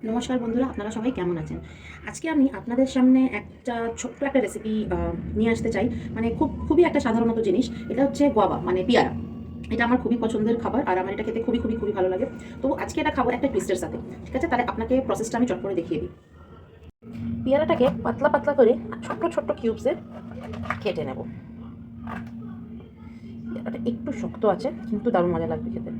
নমস্কার বন্ধুরা, আপনারা সবাই কেমন আছেন? আজকে আমি আপনাদের সামনে একটা ছোট্ট একটা রেসিপি নিয়ে আসতে চাই। মানে খুবই একটা সাধারণত জিনিস। এটা হচ্ছে গোয়াবা, মানে পেয়ারা। এটা আমার খুবই পছন্দের খাবার, আর আমার এটা খেতে খুবই ভালো লাগে। তো আজকে এটা খাবো একটা টুইস্টের সাথে। ঠিক আছে, তাহলে আপনাকে প্রসেসটা আমি চট করে দেখিয়ে দিই। পেয়ারাটাকে পাতলা পাতলা করে ছোট্ট ছোট্ট কিউবসে কেটে নেব। পেয়ারাটা একটু শক্ত আছে, কিন্তু দারুণ মজা লাগবে খেতে।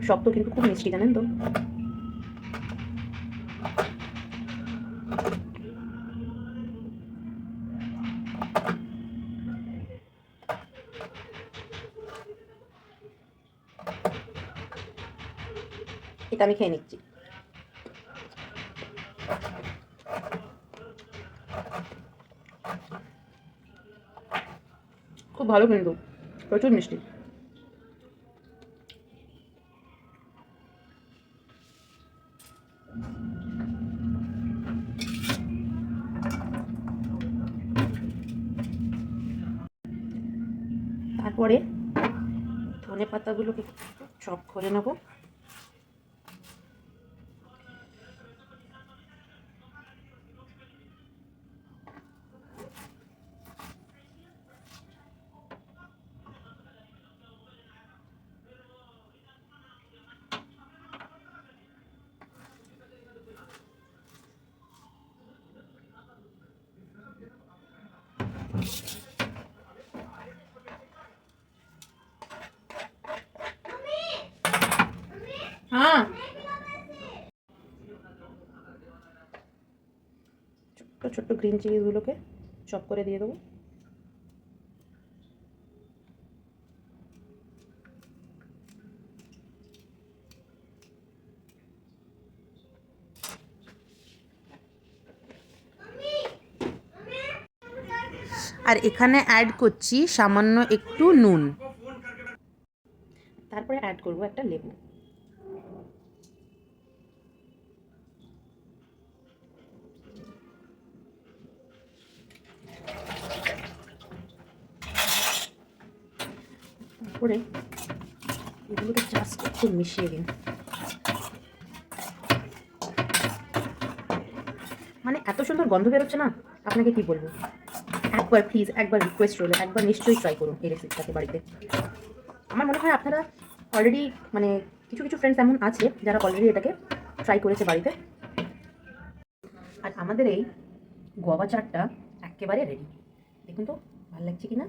শক্ত কিন্তু খুব মিষ্টি, জানেন তো? এটা আমি খেয়ে নিচ্ছি। খুব ভালো, কিন্তু প্রচুর মিষ্টি। তারপরে ধনে পাতাগুলোকে চপ করে নেব। হ্যাঁ, ছোট্ট ছোট্ট গ্রিন চিলিগুলোকে চপ করে দিয়ে দেবো। আর এখানে অ্যাড করছি সামান্য একটু নুন। তারপরে অ্যাড করব একটা লেবু। তারপরে এগুলোকে জাস্ট একটু মিশিয়ে দিন। মানে এত সুন্দর গন্ধ বেরোচ্ছে না, আপনাকে কি বলবো। একবার প্লিজ, একবার রিকোয়েস্ট রইল, একবার নিশ্চয়ই ট্রাই করুন এই রেসিপিটাকে বাড়িতে। আমার মনে হয় আপনারা অলরেডি, মানে কিছু কিছু ফ্রেন্ডস এমন আছে যারা অলরেডি এটাকে ট্রাই করেছে বাড়িতে। আর আমাদের এই গোয়াবা চাটটা একেবারে রেডি। দেখুন তো ভালো লাগছে কি না।